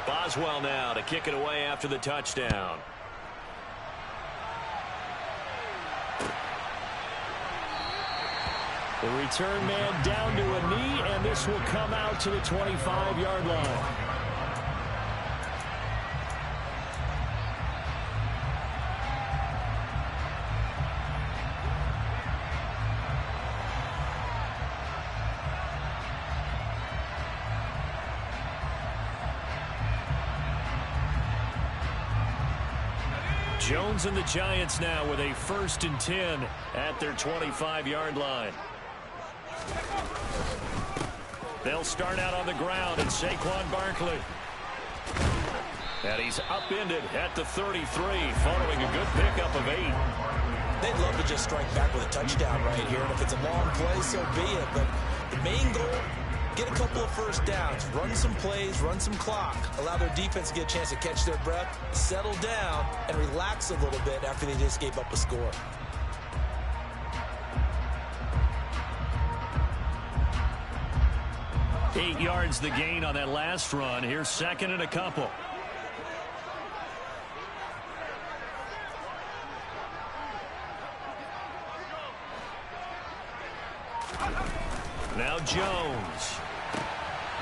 Boswell now to kick it away after the touchdown. The return man down to a knee, and this will come out to the 25-yard line. Jones and the Giants now with a 1st and 10 at their 25-yard line. They'll start out on the ground, and Saquon Barkley. And he's upended at the 33 following a good pickup of 8. They'd love to just strike back with a touchdown right here, and if it's a long play, so be it. But the main goal, get a couple of first downs, run some plays, run some clock, allow their defense to get a chance to catch their breath, settle down, and relax a little bit after they just gave up a score. Eight yards the gain on that last run. Here's 2nd and a couple. Now Jones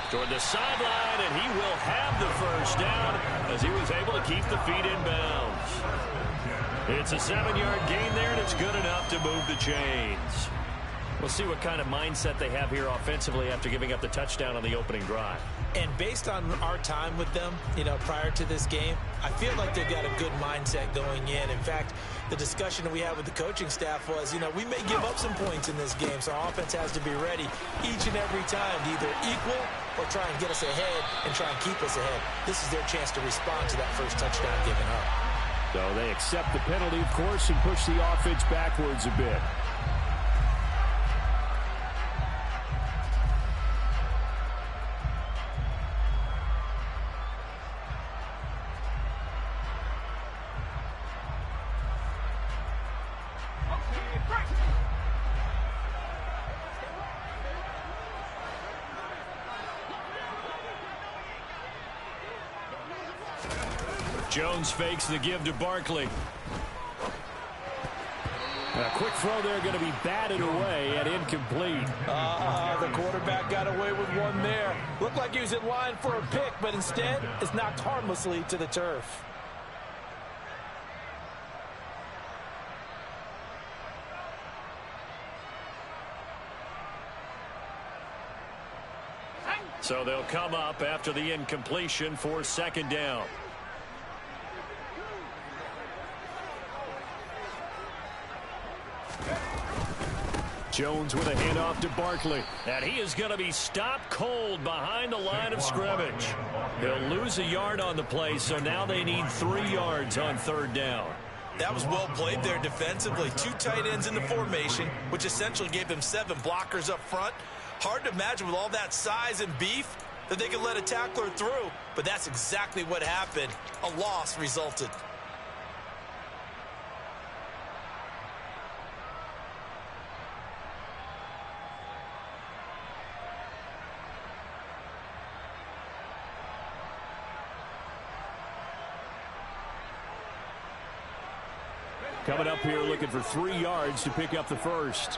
toward the sideline, and he will have the first down as he was able to keep the feet in bounds. It's a 7-yard gain there, and it's good enough to move the chains. We'll see what kind of mindset they have here offensively after giving up the touchdown on the opening drive. And based on our time with them, prior to this game, I feel like they've got a good mindset going in. In fact, the discussion that we had with the coaching staff was, we may give up some points in this game, so our offense has to be ready each and every time to either equal or try and get us ahead and try and keep us ahead. This is their chance to respond to that first touchdown given up. So they accept the penalty, of course, and push the offense backwards a bit. Jones fakes the give to Barkley. A quick throw there going to be batted away and incomplete. The quarterback got away with one there. Looked like he was in line for a pick, but instead it's knocked harmlessly to the turf. So they'll come up after the incompletion for 2nd down. Jones with a handoff to Barkley. And he is going to be stopped cold behind the line of scrimmage. He'll lose a yard on the play, so now they need 3 yards on 3rd down. That was well played there defensively. 2 tight ends in the formation, which essentially gave them 7 blockers up front. Hard to imagine with all that size and beef that they could let a tackler through, but that's exactly what happened. A loss resulted. Coming up here looking for 3 yards to pick up the first.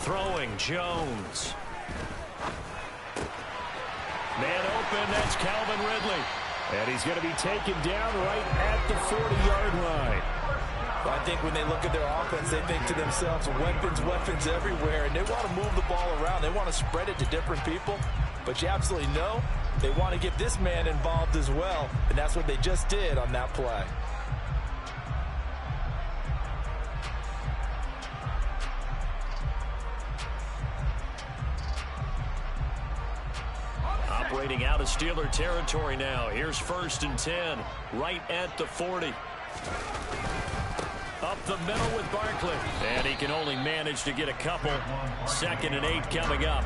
Throwing Jones. Man open, that's Calvin Ridley. And he's going to be taken down right at the 40-yard line. Well, I think when they look at their offense, they think to themselves, weapons everywhere, and they want to move the ball around. They want to spread it to different people. But you absolutely know they want to get this man involved as well, and that's what they just did on that play. Operating out of Steeler territory now. Here's 1st and 10, right at the 40. Up the middle with Barkley. And he can only manage to get a couple. 2nd and 8 coming up.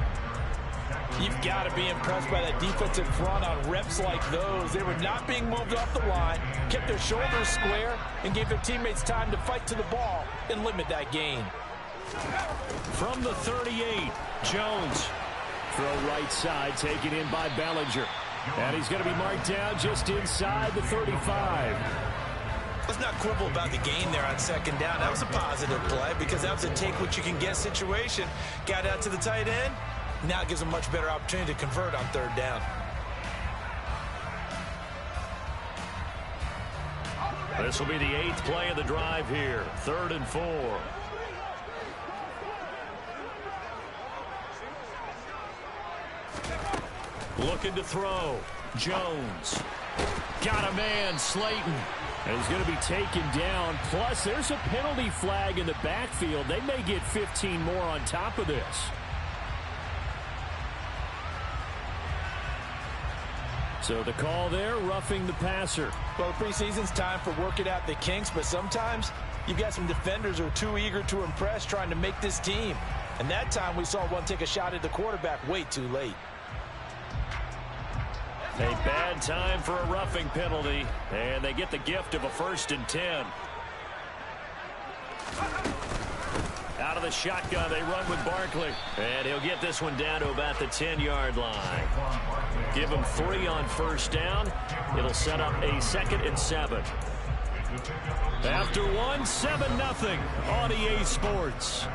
You've got to be impressed by that defensive front on reps like those. They were not being moved off the line, kept their shoulders square, and gave their teammates time to fight to the ball and limit that gain. From the 38, Jones. Throw right side, taken in by Bellinger. And he's going to be marked down just inside the 35. Let's not quibble about the gain there on second down. That was a positive play because that was a take-what-you-can-get situation. Got out to the tight end. Now it gives them a much better opportunity to convert on third down. This will be the 8th play of the drive here. 3rd and 4. Looking to throw. Jones. Got a man, Slayton. And he's going to be taken down. Plus, there's a penalty flag in the backfield. They may get 15 more on top of this. So the call there, roughing the passer. Well, preseason's time for working out the kinks, but sometimes you've got some defenders who are too eager to impress trying to make this team. And that time we saw one take a shot at the quarterback way too late. A bad time for a roughing penalty, and they get the gift of a 1st and 10. Out of the shotgun, they run with Barkley. And he'll get this one down to about the 10-yard line. Give him 3 on 1st down. It'll set up a 2nd and 7. After 1, 7-0 on EA Sports.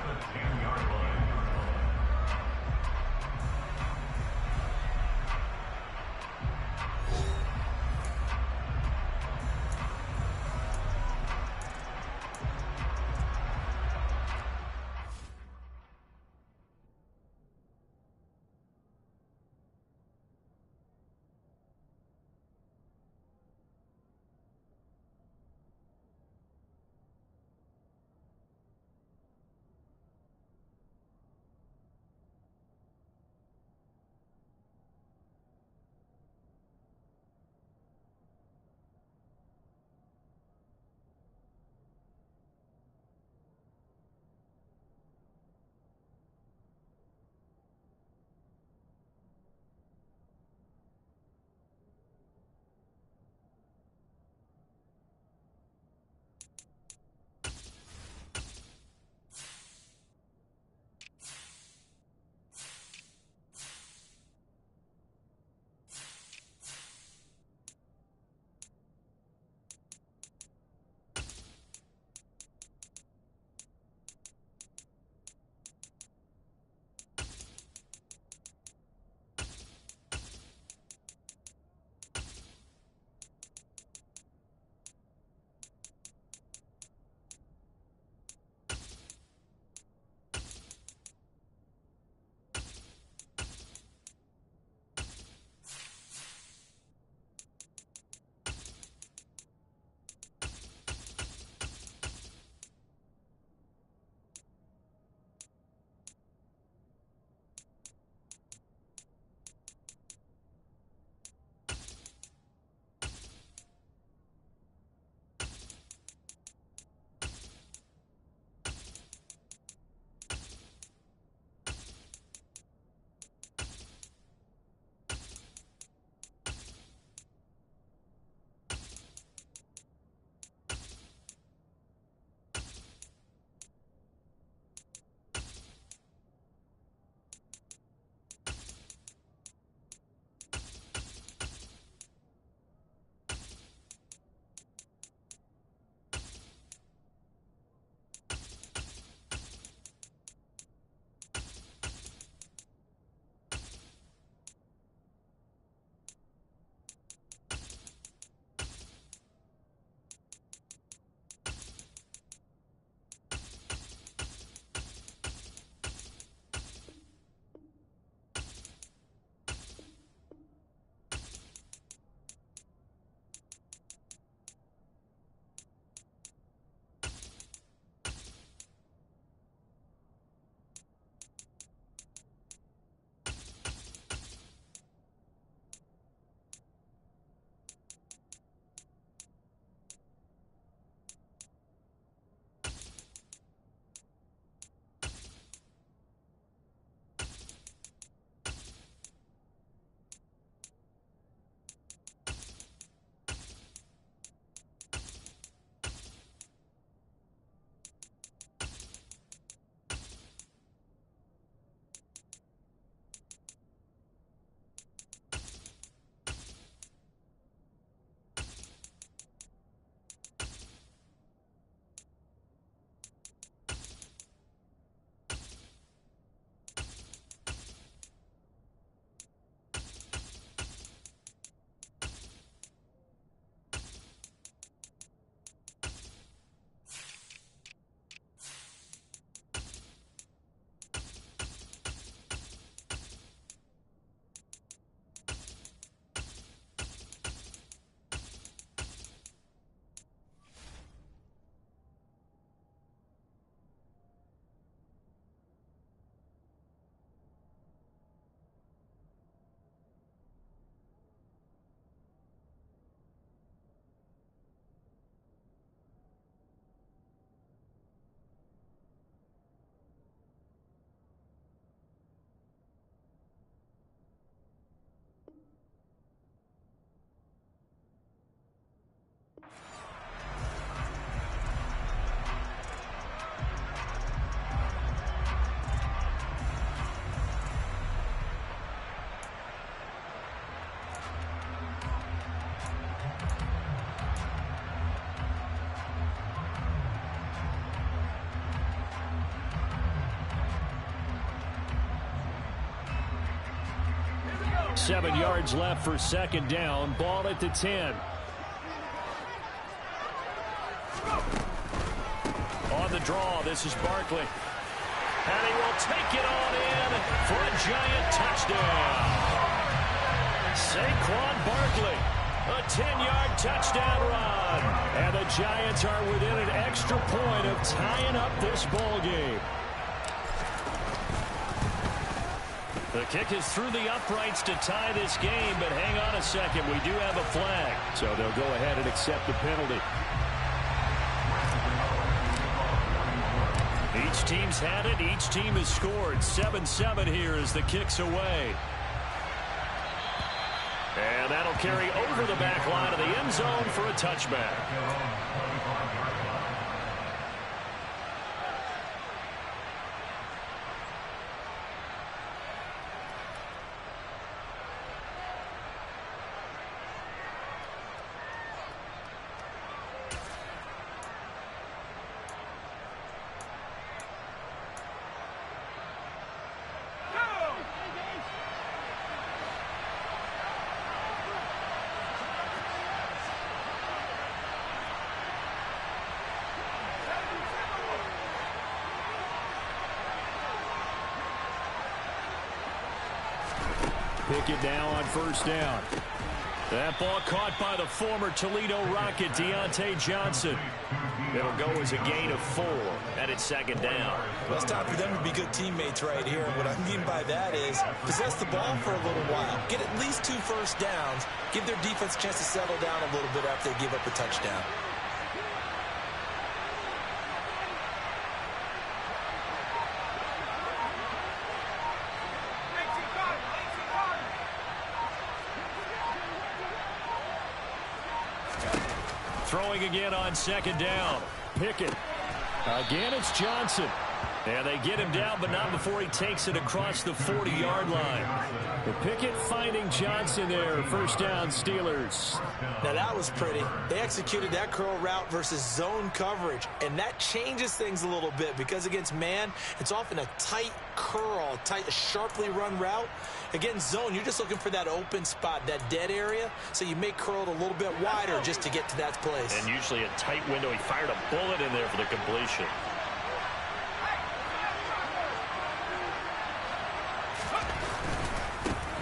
7 yards left for second down. Ball at the 10. On the draw, this is Barkley. And he will take it on in for a giant touchdown. Saquon Barkley, a 10-yard touchdown run. And the Giants are within an extra point of tying up this ball game. The kick is through the uprights to tie this game, but hang on a second. We do have a flag. So they'll go ahead and accept the penalty. Each team's had it. Each team has scored. 7-7 here as the kick's away. And that'll carry over the back line of the end zone for a touchback. Pickett now on first down. That ball caught by the former Toledo Rocket, Deontay Johnson. It'll go as a gain of 4, and it's second down. Well, it's time for them to be good teammates right here. What I mean by that is possess the ball for a little while. Get at least 2 first downs. Give their defense a chance to settle down a little bit after they give up a touchdown. Throwing again on second down. Pickett. Again, it's Johnson. And they get him down, but not before he takes it across the 40-yard line. The Pickett finding Johnson there. First down, Steelers. Now, that was pretty. They executed that curl route versus zone coverage, and that changes things a little bit because against man, it's often a tight curl, tight, sharply run route. Against zone, you're just looking for that open spot, that dead area, so you may curl it a little bit wider just to get to that place. And usually a tight window. He fired a bullet in there for the completion.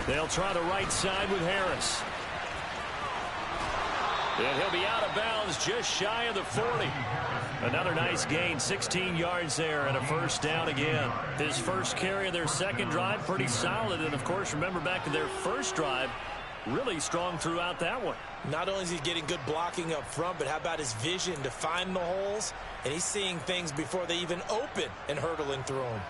They'll try the right side with Harris. And he'll be out of bounds just shy of the 40. Another nice gain, 16 yards there and a first down again. His first carry of their second drive, pretty solid. And, of course, remember back to their first drive, really strong throughout that one. Not only is he getting good blocking up front, but how about his vision to find the holes? And he's seeing things before they even open and hurtling through them.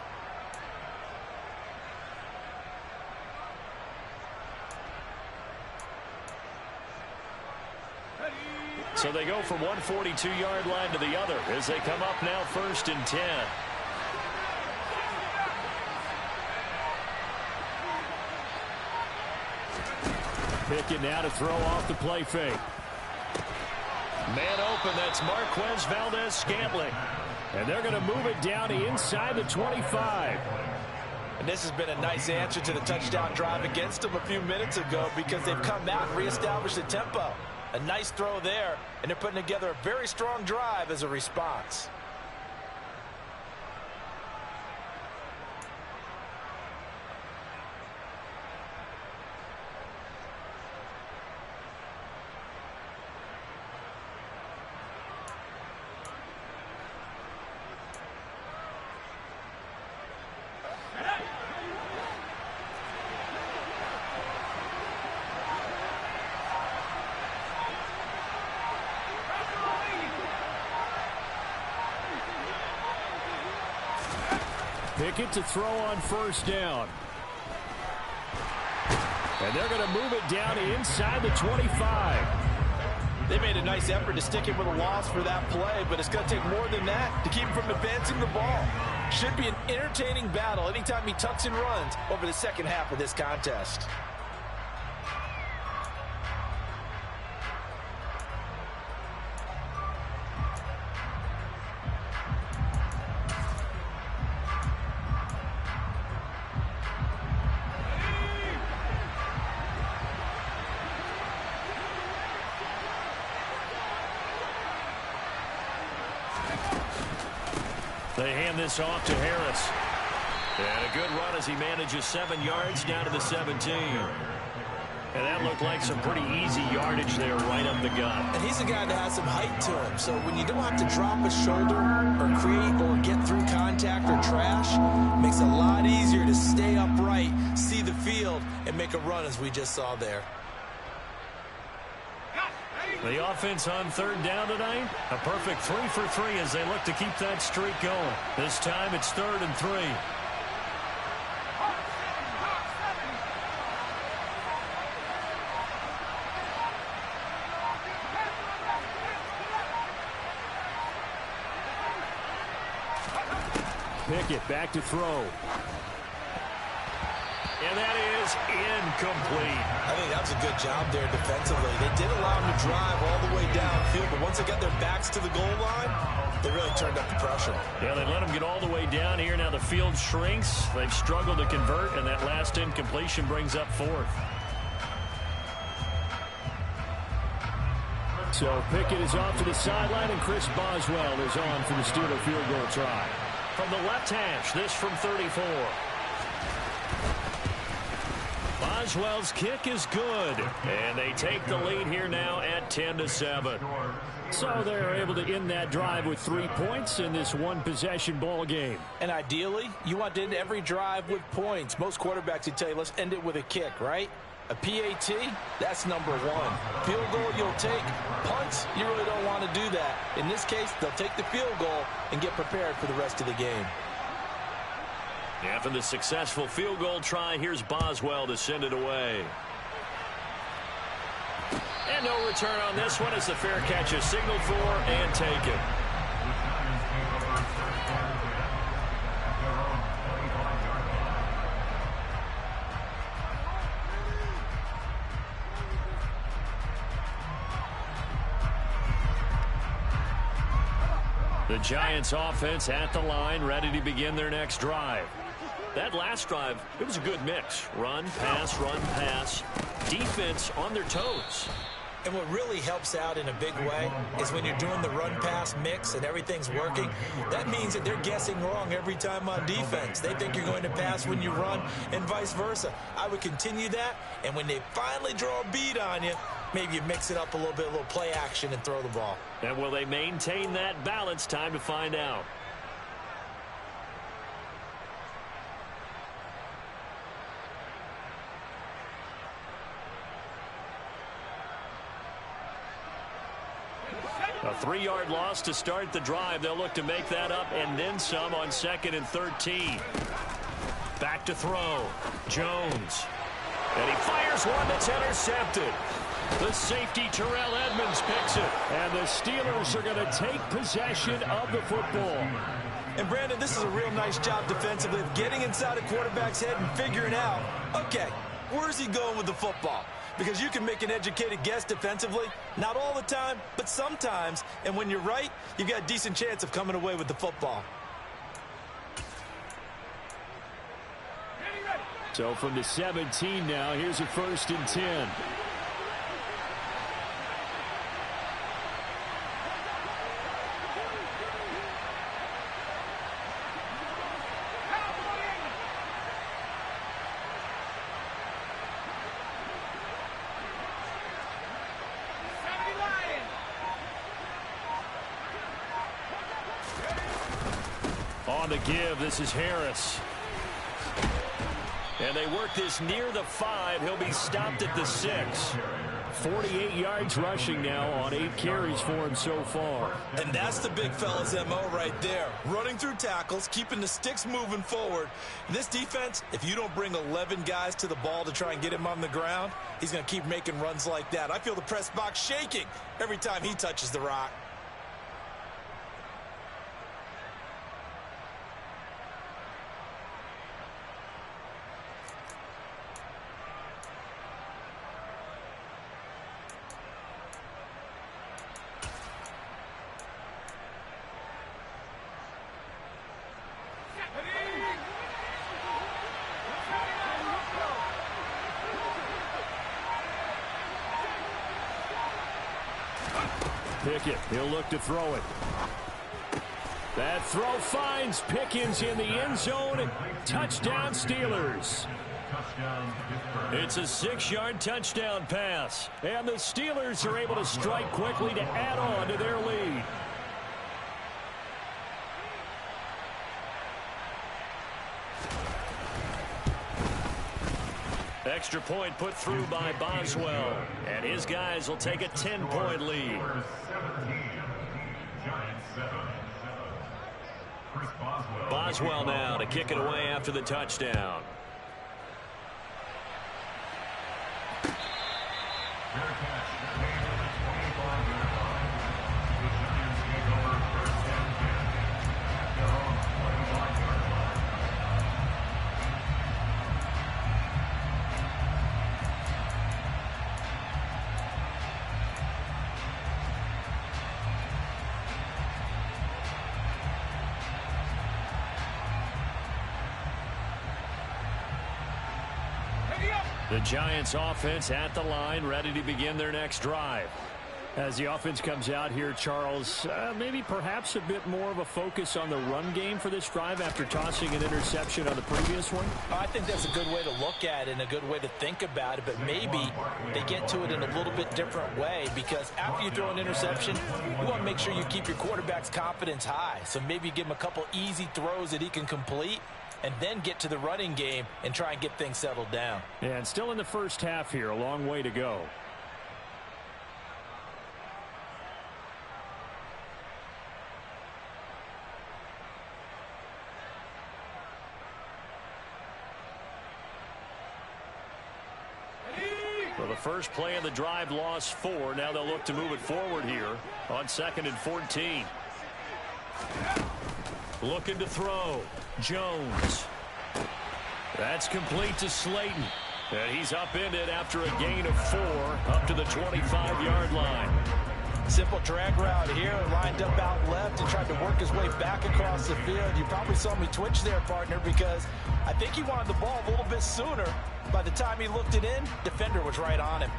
So they go from one 42-yard line to the other as they come up now 1st and 10. Pickett now to throw off the play fake. Man open, that's Marquez Valdez-Scantling. And they're going to move it down inside the 25. And this has been a nice answer to the touchdown drive against them a few minutes ago because they've come out and reestablished the tempo. A nice throw there, and they're putting together a very strong drive as a response. Pickett to throw on first down. And they're going to move it down inside the 25. They made a nice effort to stick him with a loss for that play, but it's going to take more than that to keep him from advancing the ball. Should be an entertaining battle anytime he tucks and runs over the second half of this contest. They hand this off to Harris. And a good run as he manages 7 yards down to the 17. And that looked like some pretty easy yardage there right up the gut. And he's a guy that has some height to him. So when you don't have to drop a shoulder or create or get through contact or trash, it makes it a lot easier to stay upright, see the field, and make a run as we just saw there. The offense on 3rd down tonight, a perfect 3 for 3 as they look to keep that streak going. This time it's 3rd and 3. Pickett back to throw. And that is incomplete. I think that was a good job there defensively. They did allow him to drive all the way downfield, but once they got their backs to the goal line, they really turned up the pressure. Yeah, they let him get all the way down here. Now the field shrinks. They've struggled to convert, and that last incompletion brings up 4th. So Pickett is off to the sideline, and Chris Boswell is on for the Steeler field goal try. From the left hash, this from 34. Boswell's kick is good, and they take the lead here now at 10-7. So they're able to end that drive with 3 points in this one-possession ball game. And ideally, you want to end every drive with points. Most quarterbacks would tell you, let's end it with a kick, right? A PAT, that's number 1. Field goal, you'll take. Punts, you really don't want to do that. In this case, they'll take the field goal and get prepared for the rest of the game. After the successful field goal try, here's Boswell to send it away. And no return on this one as the fair catch is signaled for and taken. The Giants offense at the line, ready to begin their next drive. That last drive, it was a good mix. Run, pass, defense on their toes. And what really helps out in a big way is when you're doing the run-pass mix and everything's working, that means that they're guessing wrong every time on defense. They think you're going to pass when you run and vice versa. I would continue that, and when they finally draw a bead on you, maybe you mix it up a little bit, a little play action, and throw the ball. And will they maintain that balance? Time to find out. A 3-yard loss to start the drive. They'll look to make that up and then some on 2nd and 13. Back to throw. Jones. And he fires one that's intercepted. The safety, Terrell Edmonds, picks it. And the Steelers are going to take possession of the football. And, Brandon, this is a real nice job defensively of getting inside a quarterback's head and figuring out, okay, where's he going with the football? Because you can make an educated guess defensively. Not all the time, but sometimes. And when you're right, you've got a decent chance of coming away with the football. So from the 17 now, here's a 1st and 10. On the give, this is Harris. And they work this near the 5. He'll be stopped at the 6. 48 yards rushing now on 8 carries for him so far. And that's the big fella's MO right there. Running through tackles, keeping the sticks moving forward. This defense, if you don't bring 11 guys to the ball to try and get him on the ground, he's going to keep making runs like that. I feel the press box shaking every time he touches the rock. Pickett, he'll look to throw it. That throw finds Pickens in the end zone. Touchdown, Steelers. It's a 6-yard touchdown pass. And the Steelers are able to strike quickly to add on to their lead. Extra point put through by Boswell. And his guys will take a 10-point lead. Boswell now to kick it away after the touchdown. The Giants offense at the line, ready to begin their next drive. As the offense comes out here, Charles, maybe perhaps a bit more of a focus on the run game for this drive after tossing an interception on the previous one? I think that's a good way to look at it and a good way to think about it, but maybe they get to it in a little bit different way, because after you throw an interception, you want to make sure you keep your quarterback's confidence high. So maybe give him a couple easy throws that he can complete, and then get to the running game and try and get things settled down. Yeah, and still in the first half here, a long way to go. Well, the first play of the drive lost 4. Now they'll look to move it forward here on 2nd and 14. Looking to throw. Jones. That's complete to Slayton. And he's upended after a gain of 4 up to the 25-yard line. Simple drag route here, lined up out left and tried to work his way back across the field. You probably saw me twitch there, partner, because I think he wanted the ball a little bit sooner. By the time he looked it in, defender was right on him.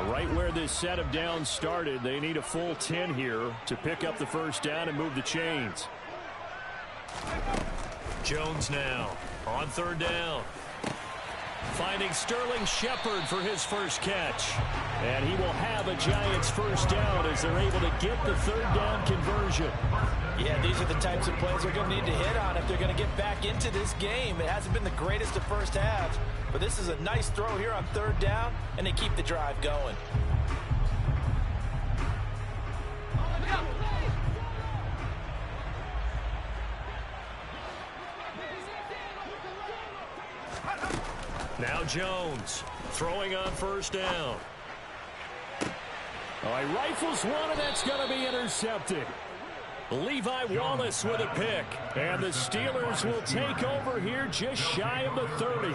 Right where this set of downs started, they need a full 10 here to pick up the first down and move the chains. Jones now on 3rd down. Finding Sterling Shepard for his first catch. And he will have a Giants first down as they're able to get the 3rd down conversion. Yeah, these are the types of plays they're going to need to hit on if they're going to get back into this game. It hasn't been the greatest of first halves, but this is a nice throw here on 3rd down, and they keep the drive going. Now Jones throwing on 1st down. Oh, he rifles one, and that's going to be intercepted. Levi Wallace with a pick. And the Steelers will take over here just shy of the 30.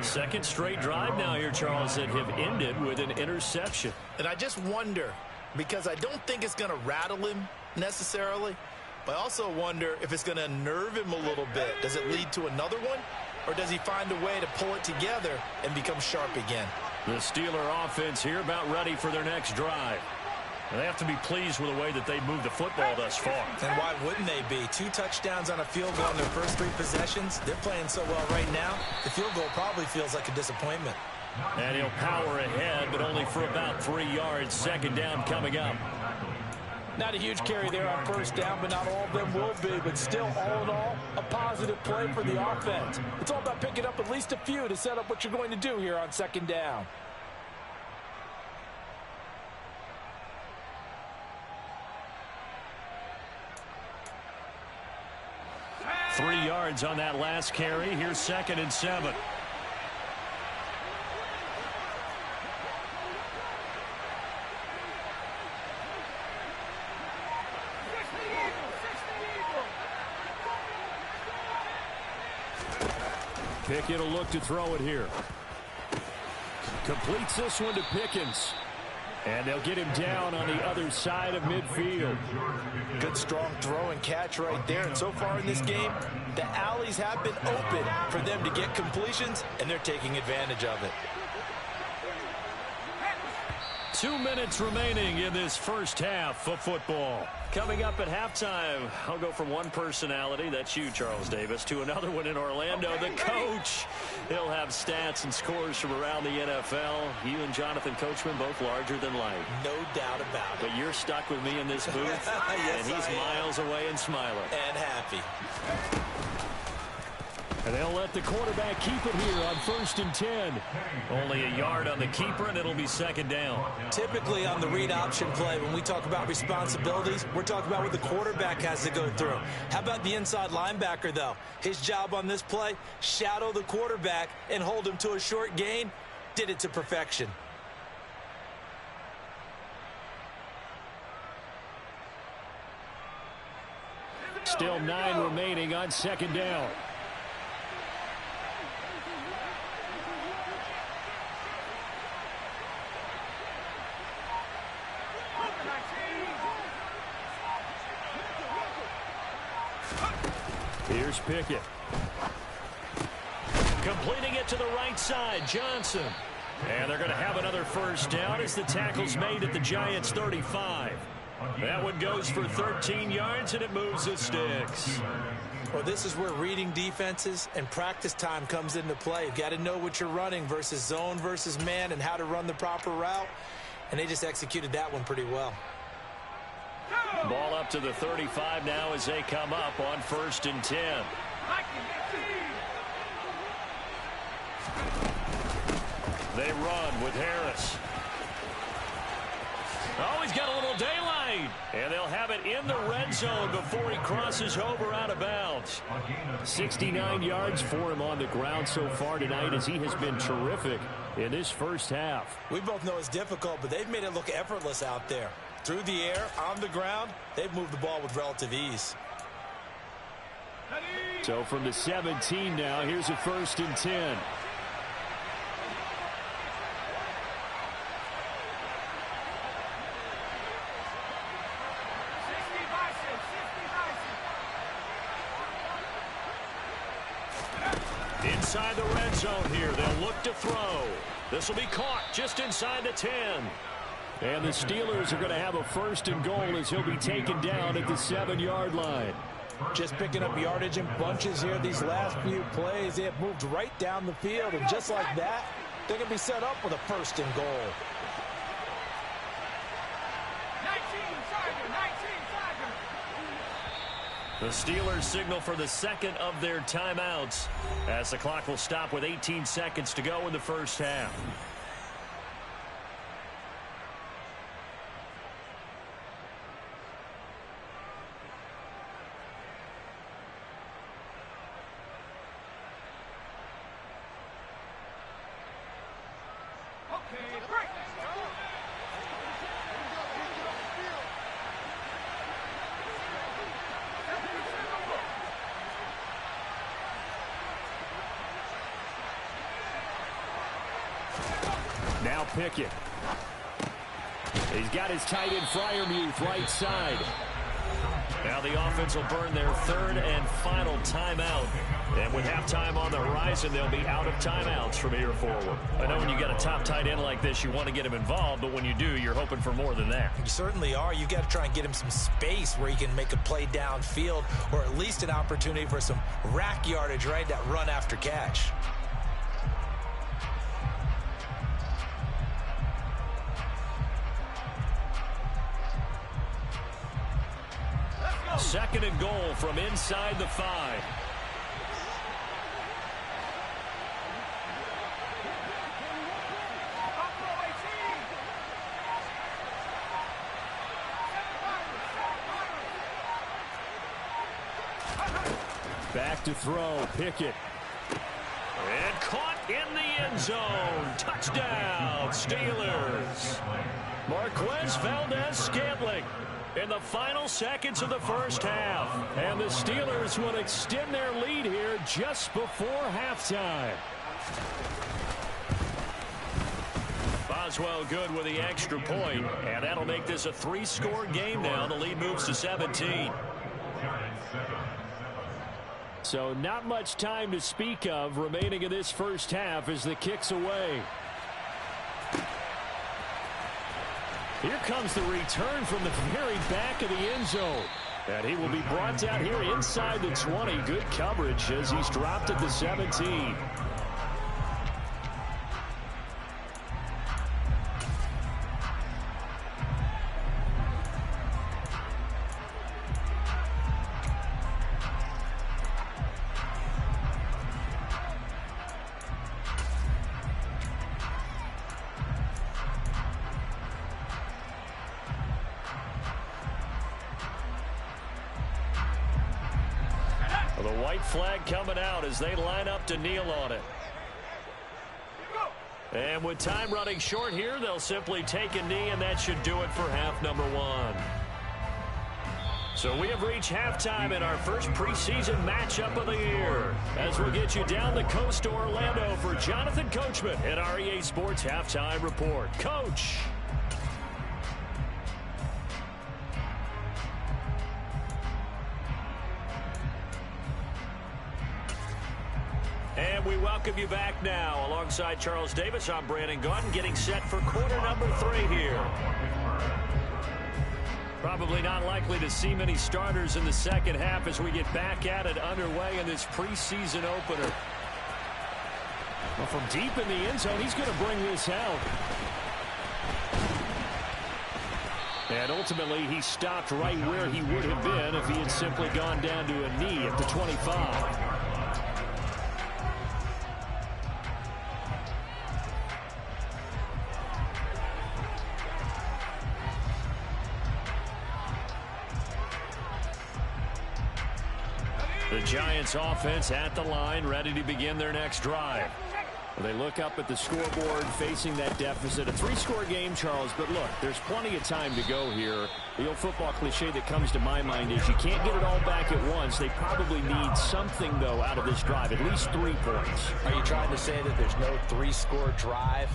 Second straight drive now here, Charles, that have ended with an interception. And I just wonder, because I don't think it's going to rattle him necessarily, but I also wonder if it's going to nerve him a little bit. Does it lead to another one? Or does he find a way to pull it together and become sharp again? The Steeler offense here about ready for their next drive. And they have to be pleased with the way that they moved the football thus far. And why wouldn't they be? 2 touchdowns on a field goal in their first 3 possessions. They're playing so well right now, the field goal probably feels like a disappointment. And he'll power ahead, but only for about 3 yards. 2nd down coming up. Not a huge carry there on 1st down, but not all of them will be. But still, all in all, a positive play for the offense. It's all about picking up at least a few to set up what you're going to do here on 2nd down. yards on that last carry. Here's 2nd and 7. Pickett will look to throw it here. Completes this one to Pickens. And they'll get him down on the other side of midfield. Good strong throw and catch right there. And so far in this game, the alleys have been open for them to get completions, and they're taking advantage of it. 2 minutes remaining in this first half of football. Coming up at halftime, I'll go from one personality, that's you, Charles Davis, to another one in Orlando, the coach. He'll have stats and scores from around the NFL. You and Jonathan Coachman both larger than life. No doubt about it. But you're stuck with me in this booth, yes, and he's miles away and smiling. And happy. And they'll let the quarterback keep it here on 1st and 10. Only a yard on the keeper, and it'll be 2nd down. Typically on the read option play, when we talk about responsibilities, we're talking about what the quarterback has to go through. How about the inside linebacker, though? His job on this play, shadow the quarterback and hold him to a short gain. Did it to perfection. Still 9 remaining on 2nd down. Here's Pickett. Completing it to the right side, Johnson. And they're going to have another 1st down as the tackle's made at the Giants' 35. That one goes for 13 yards, and it moves the sticks. Well, this is where reading defenses and practice time comes into play. You've got to know what you're running versus zone versus man and how to run the proper route. And they just executed that one pretty well. Ball up to the 35 now as they come up on 1st and 10. They run with Harris. Oh, he's got a little daylight. And they'll have it in the red zone before he crosses over out of bounds. 69 yards for him on the ground so far tonight as he has been terrific in this first half. We both know it's difficult, but they've made it look effortless out there. Through the air, on the ground, they've moved the ball with relative ease. So from the 17 now, here's a 1st and 10. Inside the red zone here, they'll look to throw. This will be caught just inside the 10. And the Steelers are going to have a 1st and goal as he'll be taken down at the 7-yard line. Just picking up yardage in bunches here these last few plays. They have moved right down the field, and just like that, they're going to be set up with a 1st and goal. 19, the Steelers signal for the 2nd of their timeouts as the clock will stop with 18 seconds to go in the first half. Now Pickett. He's got his tight end Freiermuth right side. Now the offense will burn their 3rd and final timeout. And with halftime on the horizon, they'll be out of timeouts from here forward. I know when you got a top tight end like this, you want to get him involved, but when you do, you're hoping for more than that. You certainly are. You've got to try and get him some space where he can make a play downfield, or at least an opportunity for some rack yardage, right? That run after catch. Second and goal from inside the 5. Back to throw. Pickett. And caught in the end zone. Touchdown, Steelers. Marquez Valdez-Scantling in the final seconds of the first half. And the Steelers will extend their lead here just before halftime. Boswell good with the extra point, and that'll make this a 3-score game now. The lead moves to 17. So not much time to speak of remaining in this first half as the kick's away. Here comes the return from the very back of the end zone. And he will be brought down here inside the 20. Good coverage as he's dropped at the 17. The white flag coming out as they line up to kneel on it. And with time running short here, they'll simply take a knee, and that should do it for half number 1. So we have reached halftime in our first preseason matchup of the year. As we'll get you down the coast to Orlando for Jonathan Coachman at our EA Sports Halftime Report. Coach. And we welcome you back now. Alongside Charles Davis, I'm Brandon Gaudin, getting set for quarter number 3 here. Probably not likely to see many starters in the second half as we get back at it underway in this preseason opener. Well, from deep in the end zone, he's going to bring this out. And ultimately, he stopped right where he would have been if he had simply gone down to a knee at the 25. The Giants offense at the line, ready to begin their next drive. They look up at the scoreboard, facing that deficit. A 3-score game, Charles, but look, there's plenty of time to go here. The old football cliche that comes to my mind is you can't get it all back at once. They probably need something, though, out of this drive, at least 3 points. Are you trying to say that there's no 3-score drive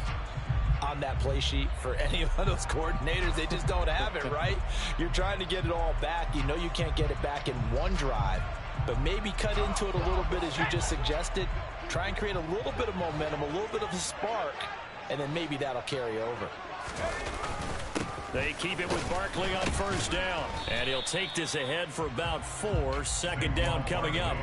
on that play sheet for any of those coordinators? They just don't have it, right? You're trying to get it all back. You know you can't get it back in one drive, but maybe cut into it a little bit as you just suggested. Try and create a little bit of momentum, a little bit of a spark, and then maybe that'll carry over. They keep it with Barkley on first down, and he'll take this ahead for about 4. Second down coming up.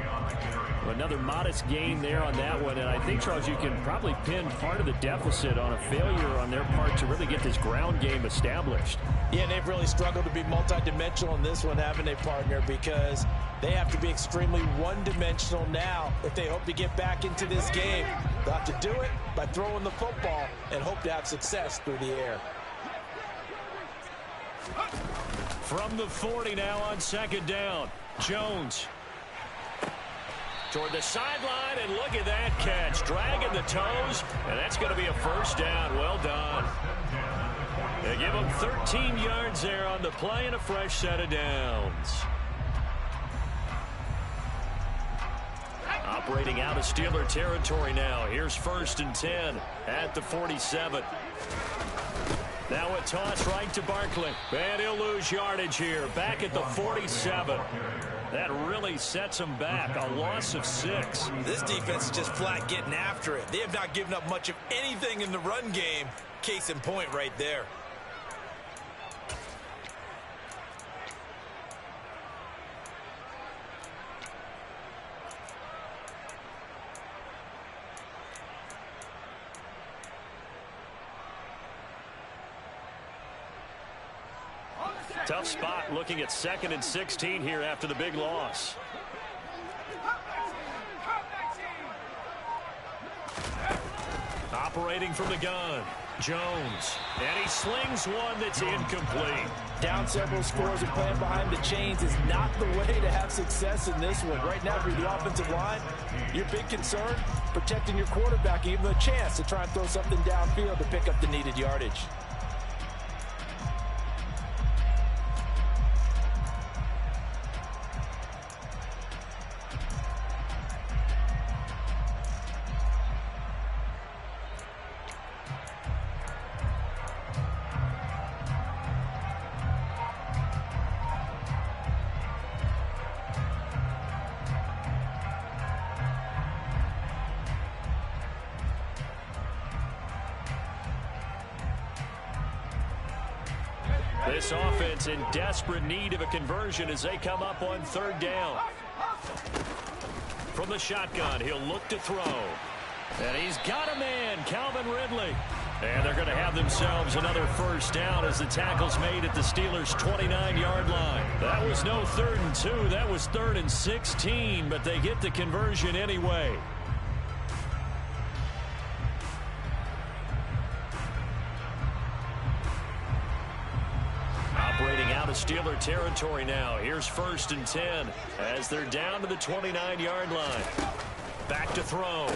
Another modest gain there on that one, and I think, Charles, you can probably pin part of the deficit on a failure on their part to really get this ground game established. Yeah, and they've really struggled to be multidimensional in this one, haven't they, partner? Because they have to be extremely one-dimensional now if they hope to get back into this game. They'll have to do it by throwing the football and hope to have success through the air. From the 40 now on second down, Jones toward the sideline, and look at that catch. Dragging the toes, and that's going to be a first down. Well done. They give him 13 yards there on the play and a fresh set of downs. Operating out of Steeler territory now. Here's 1st and 10 at the 47. Now a toss right to Barkley. And he'll lose yardage here. Back at the 47. That really sets him back. A loss of 6. This defense is just flat getting after it. They have not given up much of anything in the run game. Case in point right there. Tough spot looking at 2nd and 16 here after the big loss. Operating from the gun. Jones, and he slings one that's incomplete. Down several scores and playing behind the chains is not the way to have success in this one. Right now, for the offensive line, your big concern, protecting your quarterback, give him a chance to try and throw something downfield to pick up the needed yardage. This offense in desperate need of a conversion as they come up on third down. From the shotgun, he'll look to throw. And he's got a man, Calvin Ridley. And they're going to have themselves another first down as the tackle's made at the Steelers' 29-yard line. That was no 3rd and 2. That was 3rd and 16, but they get the conversion anyway. Operating out of Steeler territory now. Here's 1st and 10 as they're down to the 29-yard line. Back to throw.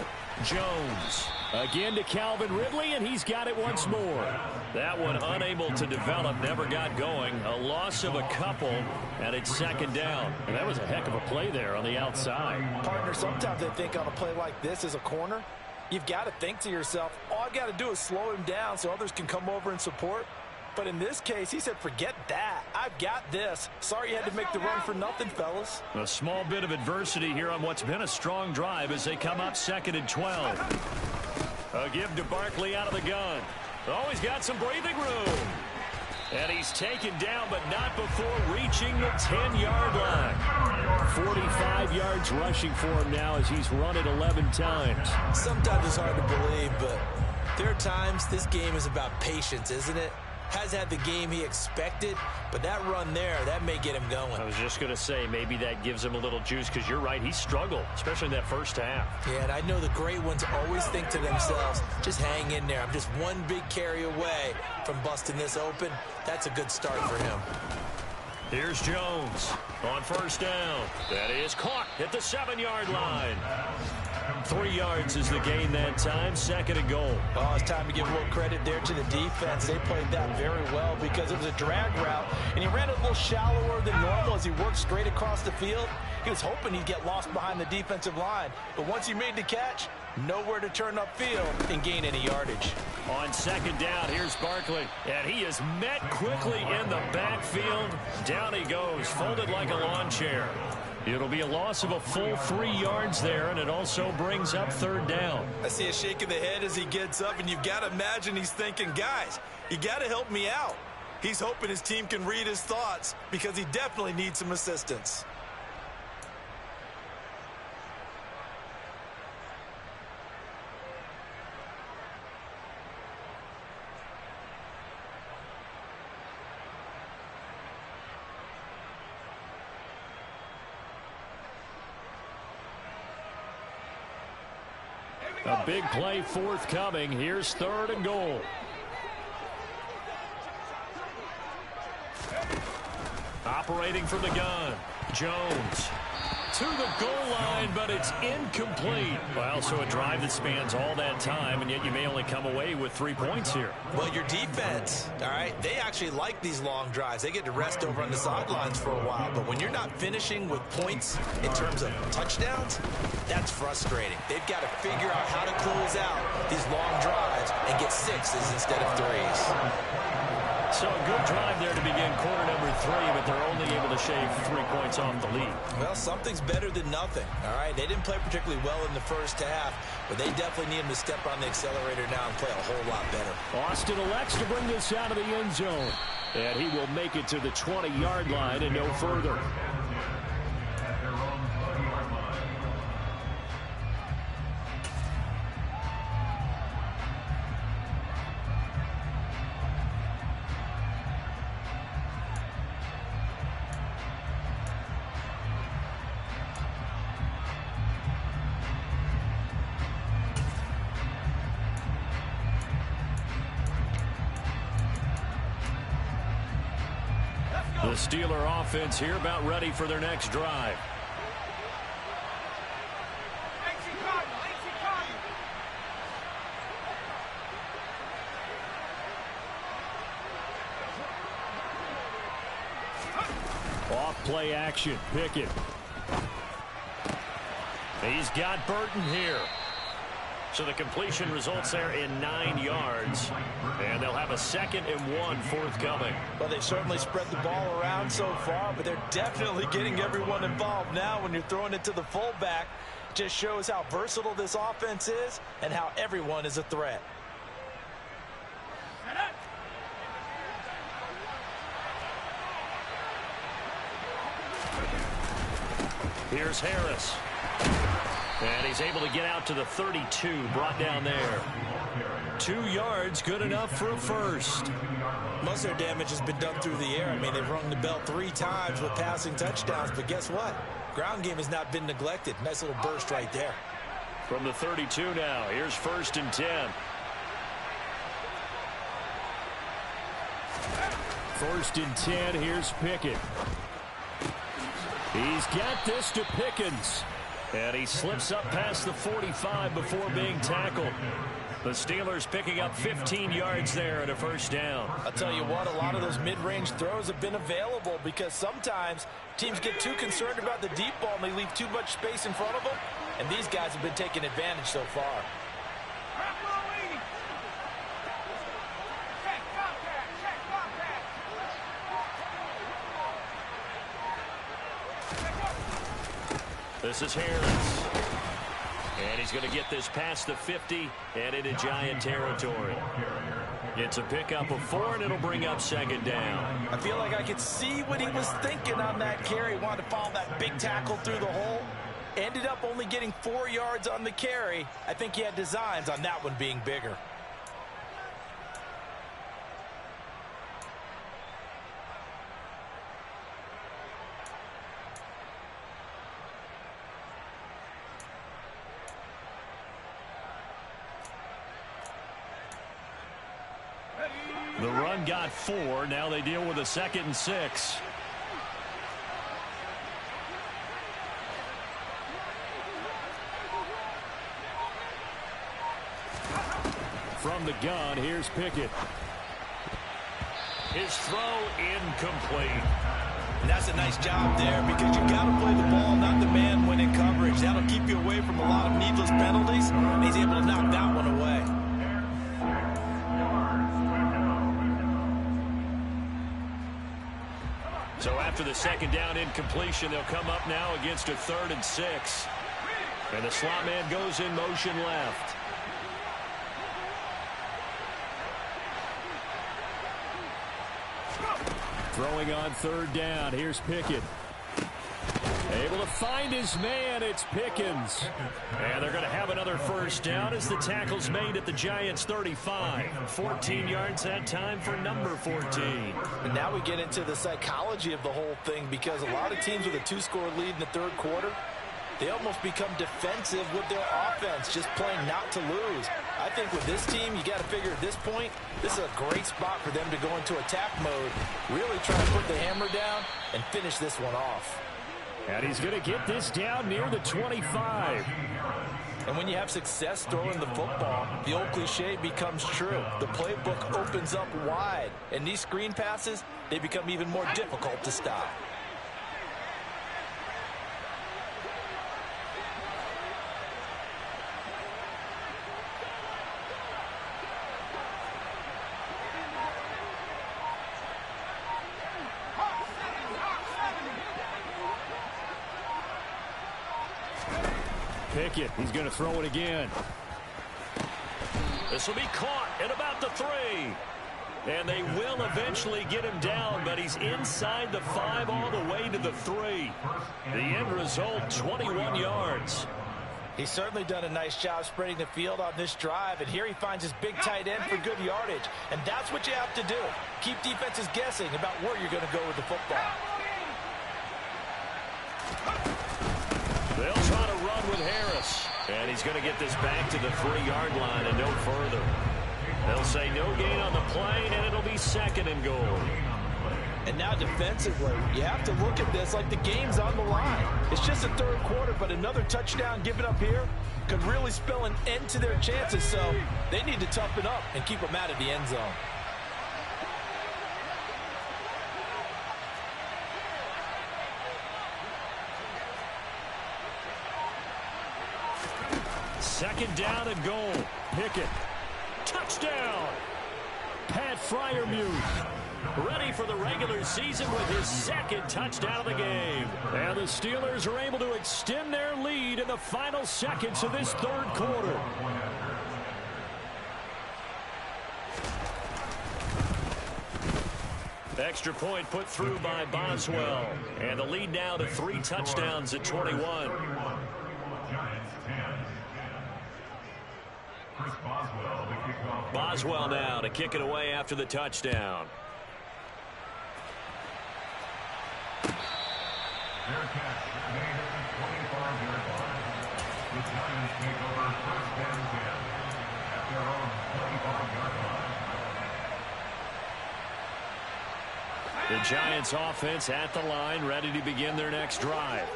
Jones. Again to Calvin Ridley, and he's got it once more. That one unable to develop, never got going. A loss of a couple, and it's 2nd down. And that was a heck of a play there on the outside. Partner, sometimes I think on a play like this as a corner, you've got to think to yourself, all I've got to do is slow him down so others can come over and support. But in this case, he said, forget that. I've got this. Sorry you had to make the run for nothing, fellas. A small bit of adversity here on what's been a strong drive as they come up 2nd and 12. A give to Barkley out of the gun. Oh, he's got some breathing room. And he's taken down, but not before reaching the 10-yard line. 45 yards rushing for him now as he's run it 11 times. Sometimes it's hard to believe, but there are times this game is about patience, isn't it? Has had the game he expected, but that run there, that may get him going. I was just going to say, maybe that gives him a little juice, because you're right, he struggled, especially in that first half. Yeah, and I know the great ones always think to themselves, just hang in there. I'm just one big carry away from busting this open. That's a good start for him. Here's Jones on 1st down. That is caught at the 7-yard line. 3 yards is the gain that time. 2nd and goal. Oh, it's time to give a little credit there to the defense. They played that very well because it was a drag route, and he ran it a little shallower than normal as he worked straight across the field. He was hoping he'd get lost behind the defensive line, but once he made the catch, nowhere to turn upfield and gain any yardage. On 2nd down, here's Barkley, and he is met quickly in the backfield. Down he goes, folded like a lawn chair. It'll be a loss of a full 3 yards there, and it also brings up 3rd down. I see a shake of the head as he gets up, and you've got to imagine he's thinking, guys, you got to help me out. He's hoping his team can read his thoughts because he definitely needs some assistance. A big play forthcoming. Here's 3rd and goal. Operating from the gun. Jones to the goal line, but it's incomplete. Well, so a drive that spans all that time, and yet you may only come away with 3 points here. Well, your defense, all right, they actually like these long drives. They get to rest over on the sidelines for a while, but when you're not finishing with points in terms of touchdowns, that's frustrating. They've got to figure out how to close out these long drives and get 6s instead of 3s. So a good drive there to begin quarter number 3, but they're only able to shave 3 points off the lead. Well, something's better than nothing, all right? They didn't play particularly well in the first half, but they definitely need him to step on the accelerator now and play a whole lot better. Austin elects to bring this out of the end zone, and he will make it to the 20-yard line and no further. The Steeler offense here about ready for their next drive. Off play action. Pickett. He's got Burton here. So the completion results there in 9 yards. And they'll have a 2nd and 1 forthcoming. Well, they've certainly spread the ball around so far, but they're definitely getting everyone involved now when you're throwing it to the fullback. Just shows how versatile this offense is and how everyone is a threat. Here's Harris. And he's able to get out to the 32, brought down there. 2 yards, good enough for a first. Most of their damage has been done through the air. I mean, they've rung the bell 3 times with passing touchdowns, but guess what? Ground game has not been neglected. Nice little burst right there. From the 32 now, here's 1st and 10. 1st and 10, here's Pickett. He's got this to Pickens. And he slips up past the 45 before being tackled. The Steelers picking up 15 yards there and a first down. I'll tell you what, a lot of those mid-range throws have been available because sometimes teams get too concerned about the deep ball and they leave too much space in front of them. And these guys have been taking advantage so far. This is Harris. And he's going to get this past the 50 and into Giant territory. It's a pickup of 4, and it'll bring up 2nd down. I feel like I could see what he was thinking on that carry. Wanted to follow that big tackle through the hole. Ended up only getting 4 yards on the carry. I think he had designs on that one being bigger. The run got 4. Now they deal with a 2nd and 6. From the gun, here's Pickett. His throw incomplete. And that's a nice job there because you've got to play the ball, not the man when in coverage. That'll keep you away from a lot of needless penalties. And he's able to knock that one away. So after the 2nd down incompletion, they'll come up now against a 3rd and 6. And the slot man goes in motion left. Throwing on 3rd down. Here's Pickett. Able to find his man. It's Pickens. And they're going to have another first down as the tackle's made at the Giants' 35. 14 yards that time for number 14. And now we get into the psychology of the whole thing because a lot of teams with a 2-score lead in the 3rd quarter, they almost become defensive with their offense, just playing not to lose. I think with this team, you got to figure at this point, this is a great spot for them to go into attack mode, really try to put the hammer down and finish this one off. And he's going to get this down near the 25. And when you have success throwing the football, the old cliche becomes true. The playbook opens up wide, and these screen passes, they become even more difficult to stop. Pickett, he's going to throw it again. This will be caught at about the 3. And they will eventually get him down, but he's inside the 5 all the way to the 3. The end result, 21 yards. He's certainly done a nice job spreading the field on this drive, and here he finds his big tight end for good yardage. And that's what you have to do. Keep defenses guessing about where you're going to go with the football. They'll try to run with Harris. And he's going to get this back to the 3-yard line and no further. They'll say no gain on the play, and it'll be 2nd and goal. And now defensively, you have to look at this like the game's on the line. It's just a third quarter, but another touchdown given up here could really spell an end to their chances. So they need to toughen up and keep them out of the end zone. Second down and goal. Pickett. Touchdown. Pat Freiermuth ready for the regular season with his second touchdown of the game. And the Steelers are able to extend their lead in the final seconds of this third quarter. Extra point put through by Boswell. And the lead now to 3 touchdowns at 21. Boswell now to kick it away after the touchdown. Their catch made at the 25-yard line. The Giants take over first and 10 at their own 25-yard line. The Giants offense at the line, ready to begin their next drive.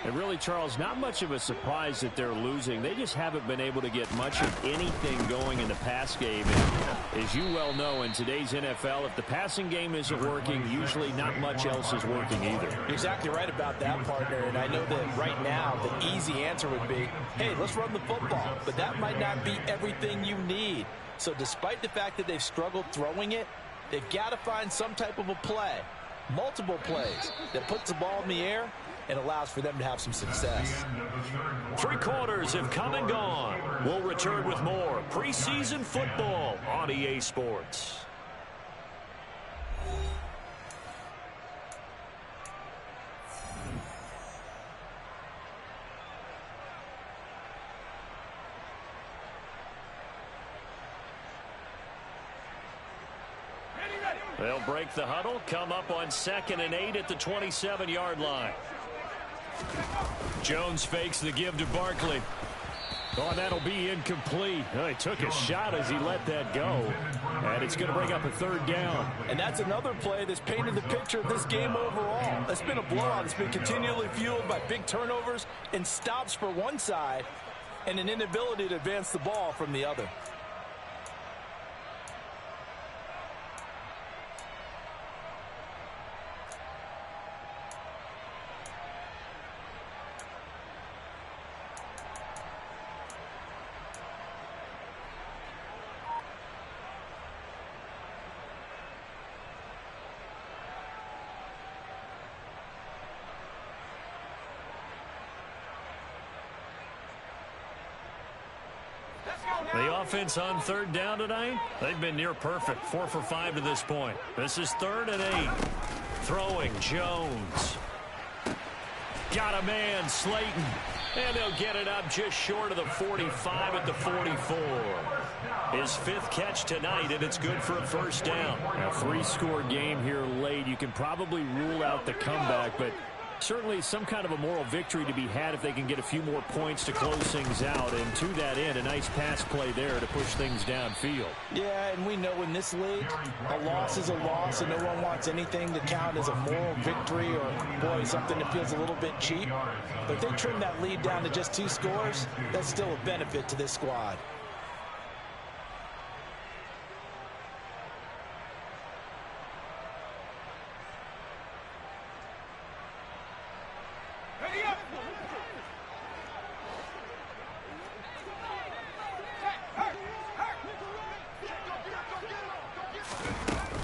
And really, Charles, not much of a surprise that they're losing. They just haven't been able to get much of anything going in the pass game. And as you well know, in today's NFL, if the passing game isn't working, usually not much else is working either. You're exactly right about that, partner. And I know that right now the easy answer would be, hey, let's run the football. But that might not be everything you need. So despite the fact that they've struggled throwing it, they've got to find some type of a play, multiple plays, that puts the ball in the air and allows for them to have some success. 3 quarters have come and gone. We'll return with more preseason football on EA Sports. They'll break the huddle, come up on 2nd and 8 at the 27-yard line. Jones fakes the give to Barkley. Oh, that'll be incomplete. Oh, he took a shot as he let that go. And it's going to bring up a 3rd down. And that's another play that's painted the picture of this game overall. It's been a blowout. It's been continually fueled by big turnovers and stops for one side and an inability to advance the ball from the other. The offense on 3rd down tonight, they've been near perfect. 4 for 5 to this point. This is 3rd and 8. Throwing Jones. Got a man, Slayton. And they'll get it up just short of the 45 at the 44. His 5th catch tonight, and it's good for a 1st down. A 3-score game here late. You can probably rule out the comeback, but certainly some kind of a moral victory to be had if they can get a few more points to close things out. And to that end, a nice pass play there to push things downfield. Yeah, and we know in this league, a loss is a loss, and no one wants anything to count as a moral victory or, boy, something that feels a little bit cheap. But if they trim that lead down to just 2 scores, that's still a benefit to this squad.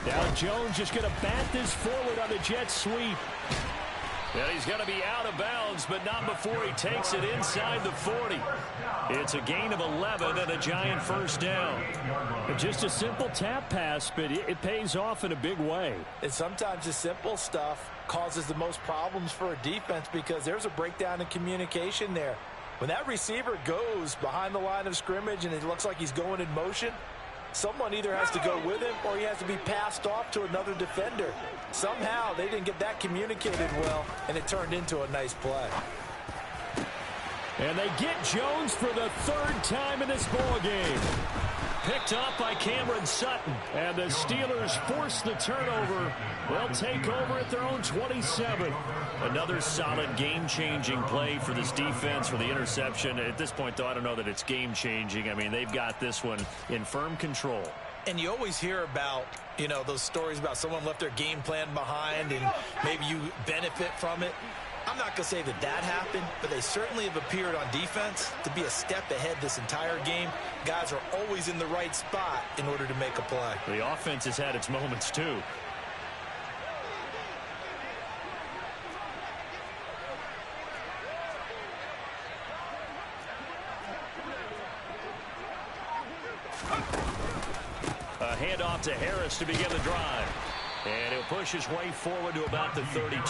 Now Jones just going to bat this forward on the jet sweep. And he's going to be out of bounds, but not before he takes it inside the 40. It's a gain of 11 and a Giant 1st down. Just a simple tap pass, but it pays off in a big way. And sometimes the simple stuff causes the most problems for a defense because there's a breakdown in communication there. When that receiver goes behind the line of scrimmage and it looks like he's going in motion, someone either has to go with him or he has to be passed off to another defender. Somehow they didn't get that communicated well, and it turned into a nice play. And they get Jones for the 3rd time in this ball game. picked off by Cameron Sutton. And the Steelers force the turnover. They'll take over at their own 27. Another solid game-changing play for this defense for the interception. At this point, though, I don't know that it's game-changing. I mean, they've got this one in firm control. And you always hear about, you know, those stories about someone left their game plan behind and maybe you benefit from it. I'm not going to say that that happened, but they certainly have appeared on defense to be a step ahead this entire game. Guys are always in the right spot in order to make a play. The offense has had its moments, too. A handoff to Harris to begin the drive. And he'll push his way forward to about the 32.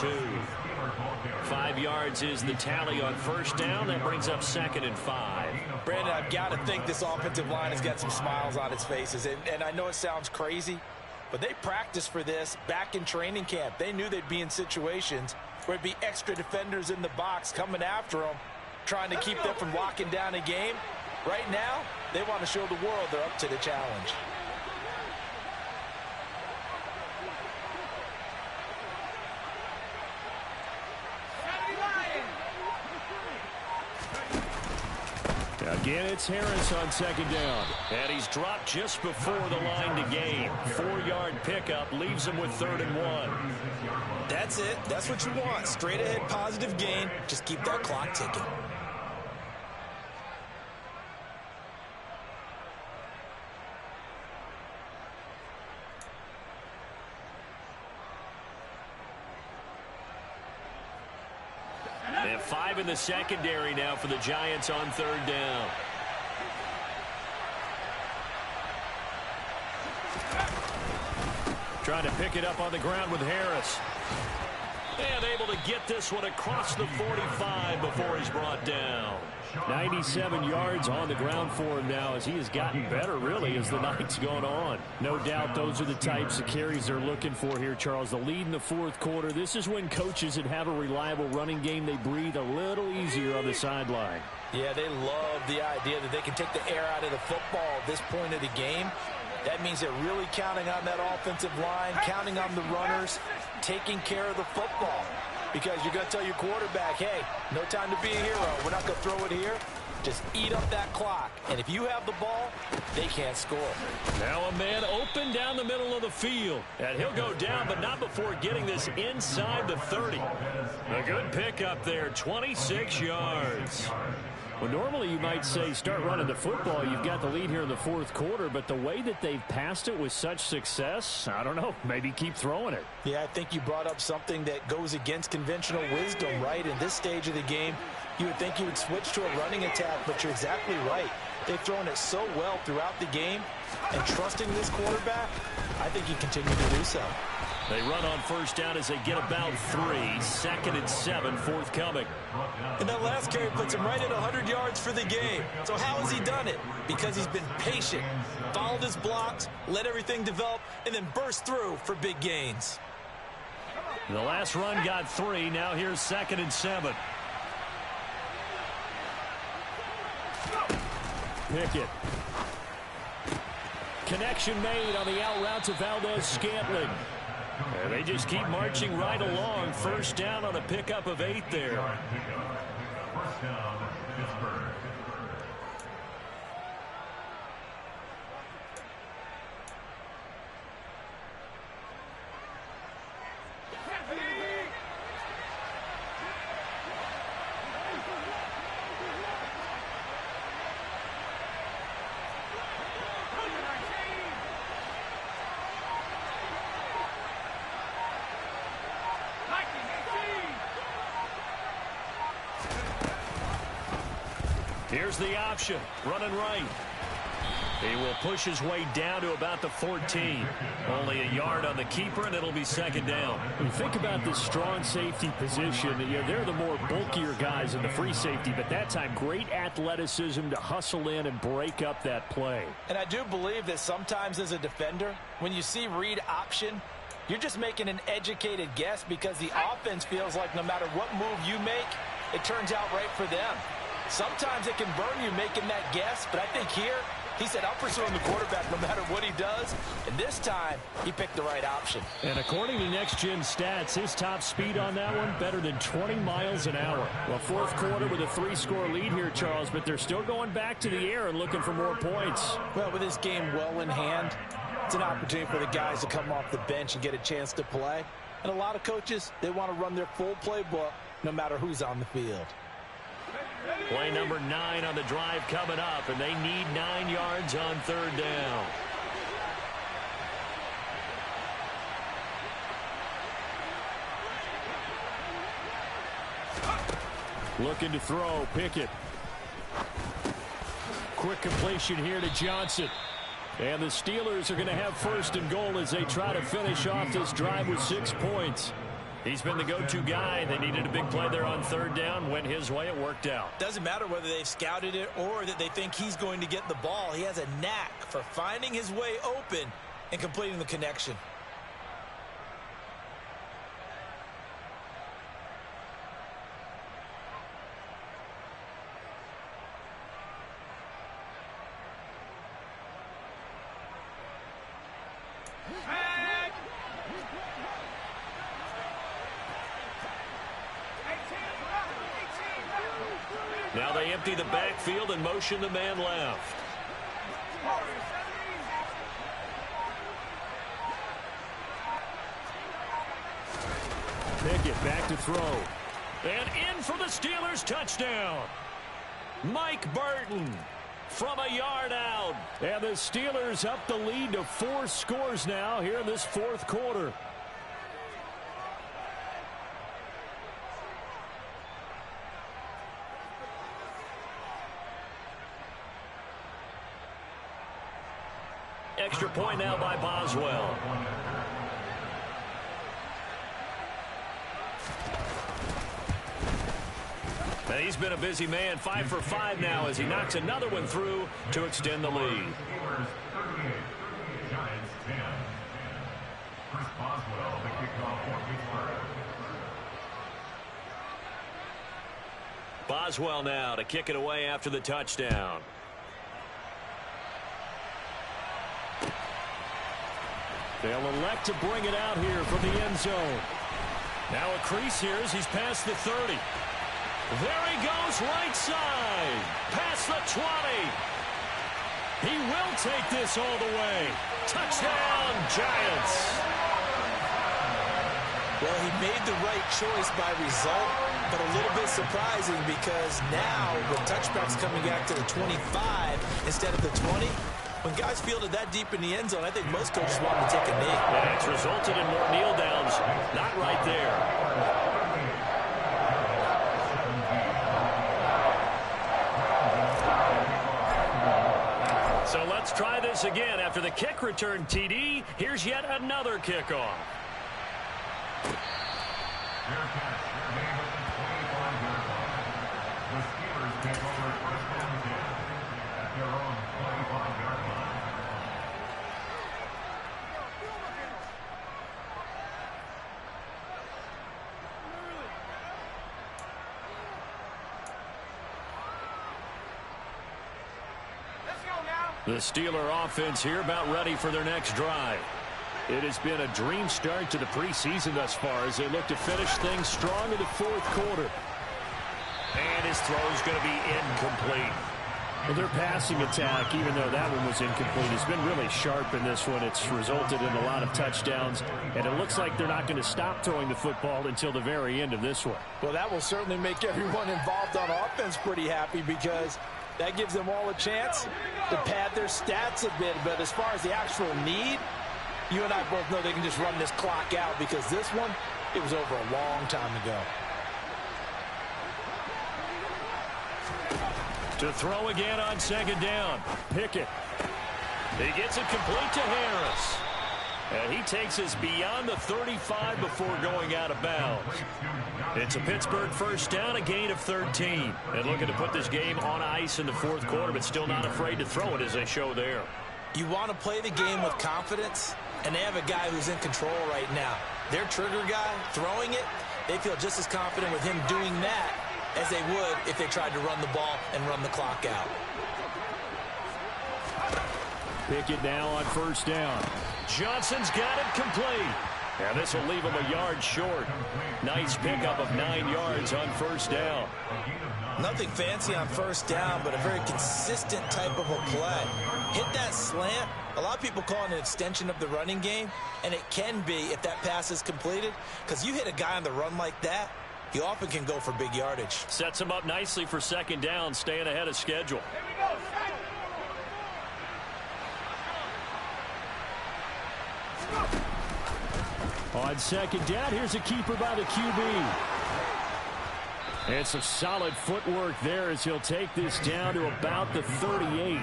5 yards is the tally on first down. That brings up 2nd and 5. Brandon, I've got to think this offensive line has got some smiles on its faces. And I know it sounds crazy, but they practiced for this back in training camp. They knew they'd be in situations where there'd be extra defenders in the box coming after them, trying to keep them from locking down a game. Right now, they want to show the world they're up to the challenge. Again, it's Harris on 2nd down. And he's dropped just before the line to gain. 4-yard pickup leaves him with 3rd and 1. That's it. That's what you want. Straight ahead positive gain. Just keep that clock ticking. They have 5 in the secondary now for the Giants on 3rd down. Trying to pick it up on the ground with Harris. And able to get this one across the 45 before he's brought down. 97 yards on the ground for him now as he has gotten better, really, as the night's gone on. No doubt those are the types of carries they're looking for here, Charles. The lead in the 4th quarter. This is when coaches that have a reliable running game, they breathe a little easier on the sideline. Yeah, they love the idea that they can take the air out of the football at this point of the game. That means they're really counting on that offensive line, counting on the runners, taking care of the football. Because you're going to tell your quarterback, hey, no time to be a hero. We're not going to throw it here. Just eat up that clock. And if you have the ball, they can't score. Now a man open down the middle of the field. And he'll go down, but not before getting this inside the 30. A good pickup there, 26 yards. Well, normally you might say start running the football. You've got the lead here in the 4th quarter, but the way that they've passed it with such success, I don't know, maybe keep throwing it. Yeah, I think you brought up something that goes against conventional wisdom, right? In this stage of the game, you would think you would switch to a running attack, but you're exactly right. They've thrown it so well throughout the game, and trusting this quarterback, I think you continue to do so. They run on first down as they get about 3. 2nd and 7, forthcoming. And that last carry puts him right at 100 yards for the game. So how has he done it? Because he's been patient, followed his blocks, let everything develop, and then burst through for big gains. The last run got 3. Now here's 2nd and 7. Pickett. Connection made on the out route to Valdez-Scantling. And they just keep marching right along. First down on a pickup of 8 there. First down, Pittsburgh. Here's the option, running right. He will push his way down to about the 14. Only a yard on the keeper, and it'll be 2nd down. You think about this strong safety position. They're the more bulkier guys in the free safety, but that time, great athleticism to hustle in and break up that play. And I do believe that sometimes as a defender, when you see read option, you're just making an educated guess because the offense feels like no matter what move you make, it turns out right for them. Sometimes it can burn you making that guess, but I think here He said, I'm pursuing the quarterback no matter what he does. And this time, he picked the right option. And according to Next Gen Stats, his top speed on that one, better than 20 miles an hour. Well, fourth quarter with a 3-score lead here, Charles, but they're still going back to the air and looking for more points. Well, with this game well in hand, it's an opportunity for the guys to come off the bench and get a chance to play. And a lot of coaches, they want to run their full playbook no matter who's on the field. Play number 9 on the drive coming up, and they need 9 yards on third down. Looking to throw, Pickett. Quick completion here to Johnson. And the Steelers are going to have first and goal as they try to finish off this drive with 6 points. He's been the go-to guy. They needed a big play there on third down. Went his way. It worked out. Doesn't matter whether they've scouted it or that they think he's going to get the ball. He has a knack for finding his way open and completing the connection. Now they empty the backfield and motion the man left. Pickett back to throw. And in for the Steelers touchdown. Mike Burton from a yard out. And the Steelers up the lead to 4 scores now here in this fourth quarter. Extra point now by Boswell. And he's been a busy man, 5 for 5 now as he knocks another one through to extend the lead. Giants 10. Chris Boswell, the kickoff for Pittsburgh. Boswell now to kick it away after the touchdown. They'll elect to bring it out here from the end zone. Now a crease here as he's past the 30. There he goes, right side. Past the 20. He will take this all the way. Touchdown, Giants. Well, he made the right choice by result, but a little bit surprising because now the touchback's coming back to the 25 instead of the 20. When guys fielded that deep in the end zone, I think most coaches want to take a knee. And it's resulted in more kneel downs. Not right there. So let's try this again. After the kick return TD, here's yet another kickoff. The Steelers take over first and 10 at their own 25-yard line. The Steeler offense here about ready for their next drive. It has been a dream start to the preseason thus far as they look to finish things strong in the fourth quarter. And his throw's going to be incomplete. Well, their passing attack, even though that one was incomplete, has been really sharp in this one. It's resulted in a lot of touchdowns, and it looks like they're not going to stop throwing the football until the very end of this one. Well, that will certainly make everyone involved on offense pretty happy because that gives them all a chance to pad their stats a bit. But as far as the actual need, you and I both know they can just run this clock out because this one, it was over a long time ago. To throw again on second down. Pickett. He gets it complete to Harris. And he takes us beyond the 35 before going out of bounds. It's a Pittsburgh first down, a gain of 13. And looking to put this game on ice in the fourth quarter, but still not afraid to throw it as they show there. You want to play the game with confidence, and they have a guy who's in control right now. Their trigger guy throwing it, they feel just as confident with him doing that as they would if they tried to run the ball and run the clock out. Pickett now on first down. Johnson's got it complete. And this will leave him a yard short. Nice pickup of 9 yards on first down. Nothing fancy on first down, but a very consistent type of a play. Hit that slant. A lot of people call it an extension of the running game, and it can be if that pass is completed, because you hit a guy on the run like that, he often can go for big yardage. Sets him up nicely for second down, staying ahead of schedule. On second down, here's a keeper by the QB. It's a solid footwork there as he'll take this down to about the 38.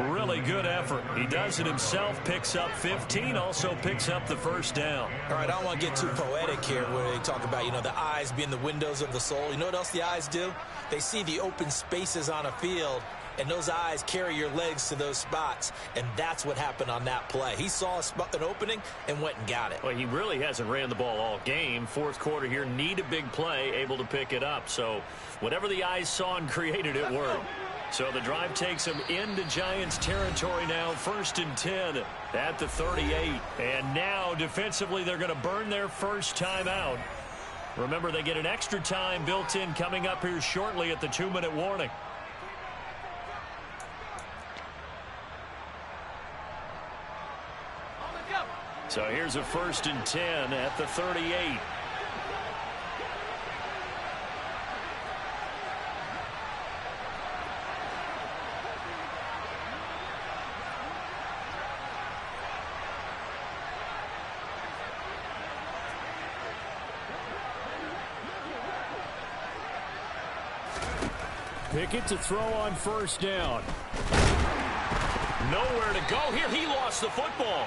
Really good effort. He does it himself, picks up 15, also picks up the first down. All right, I don't want to get too poetic here where they talk about, the eyes being the windows of the soul. You know what else the eyes do? They see the open spaces on a field, and those eyes carry your legs to those spots, and that's what happened on that play. He saw an opening and went and got it. Well, he really hasn't ran the ball all game. Fourth quarter here, need a big play, able to pick it up. So whatever the eyes saw and created, it worked. So the drive takes him into Giants territory now, 1st and 10 at the 38. And now defensively they're going to burn their first time out. Remember, they get an extra time built in coming up here shortly at the 2-minute warning. So here's a 1st and 10 at the 38. Pickett to throw on first down. Nowhere to go here. He lost the football.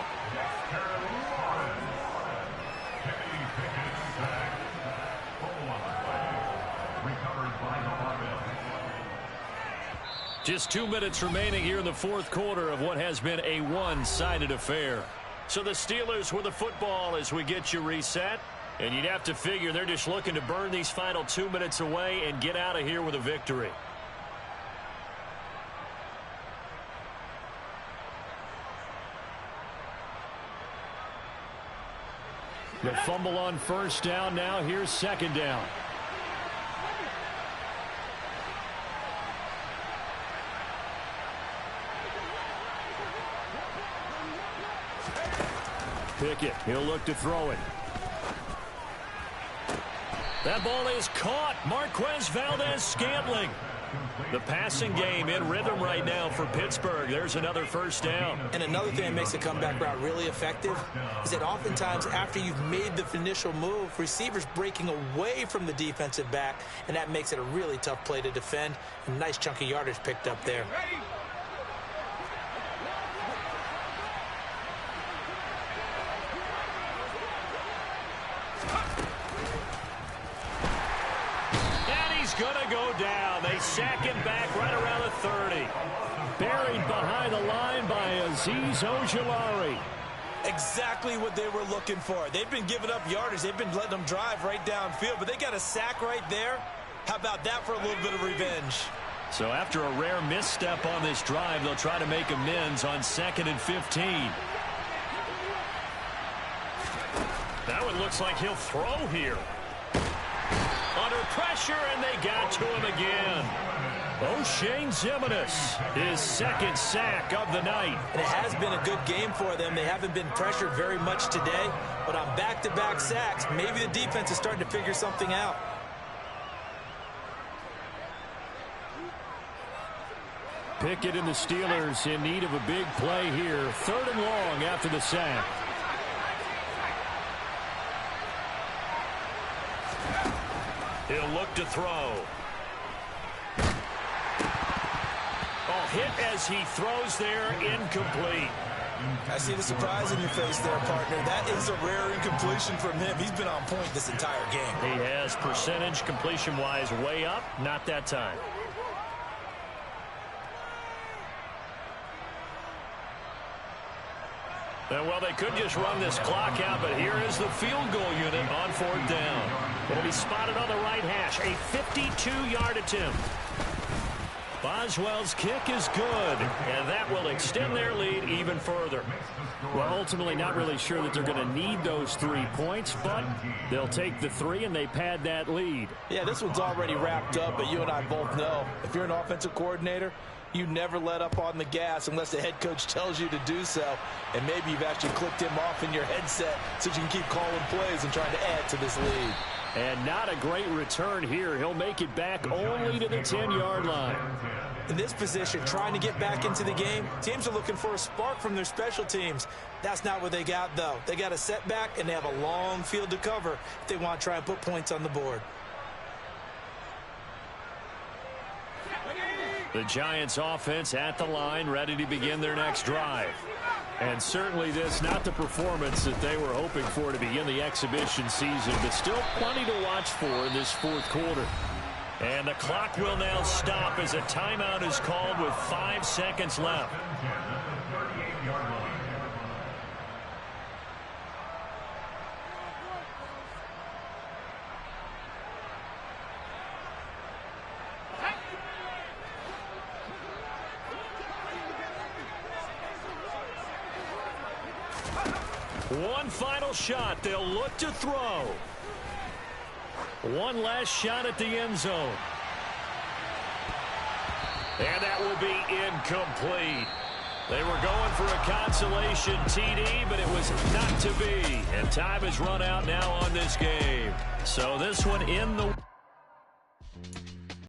Just 2 minutes remaining here in the fourth quarter of what has been a one-sided affair. So the Steelers with the football as we get you reset. And you'd have to figure they're just looking to burn these final 2 minutes away and get out of here with a victory. The fumble on first down now. Here's second down. Pickett, he'll look to throw it. That ball is caught. Marquez Valdes-Scantling. The passing game in rhythm right now for Pittsburgh. There's another first down. And another thing that makes the comeback route really effective is that oftentimes after you've made the initial move, receivers breaking away from the defensive back, and that makes it a really tough play to defend. A nice chunk of yardage picked up there. Gonna go down. They sack him back right around the 30. Buried behind the line by Azeez Ojulari. Exactly what they were looking for. They've been giving up yardage. They've been letting them drive right downfield, but they got a sack right there. How about that for a little bit of revenge? So after a rare misstep on this drive, they'll try to make amends on 2nd and 15. That one looks like he'll throw here. Under pressure, and they got to him again. O'Shane Ximines, his second sack of the night. And it has been a good game for them. They haven't been pressured very much today, but on back-to-back sacks, maybe the defense is starting to figure something out. Pickett and the Steelers in need of a big play here. 3rd and long after the sack. He'll look to throw. Oh, hit as he throws there, incomplete. I see the surprise in your face there, partner. That is a rare incompletion from him. He's been on point this entire game. He has percentage completion-wise way up, not that time. Well, they could just run this clock out, but here is the field goal unit on 4th down. It'll be spotted on the right hash. A 52-yard attempt. Boswell's kick is good, and that will extend their lead even further. Well, ultimately not really sure that they're going to need those 3 points, but they'll take the 3 and they pad that lead. Yeah, this one's already wrapped up, but you and I both know if you're an offensive coordinator, you never let up on the gas unless the head coach tells you to do so. And maybe you've actually clicked him off in your headset so you can keep calling plays and trying to add to this lead. And not a great return here. He'll make it back only to the 10-yard line. In this position, trying to get back into the game, teams are looking for a spark from their special teams. That's not what they got, though. They got a setback, and they have a long field to cover if they want to try and put points on the board. The Giants offense at the line, ready to begin their next drive. And certainly this, not the performance that they were hoping for to begin the exhibition season, but still plenty to watch for in this fourth quarter. And the clock will now stop as a timeout is called with 5 seconds left. One final shot. They'll look to throw. One last shot at the end zone. And that will be incomplete. They were going for a consolation TD, but it was not to be. And time has run out now on this game. So this one in the...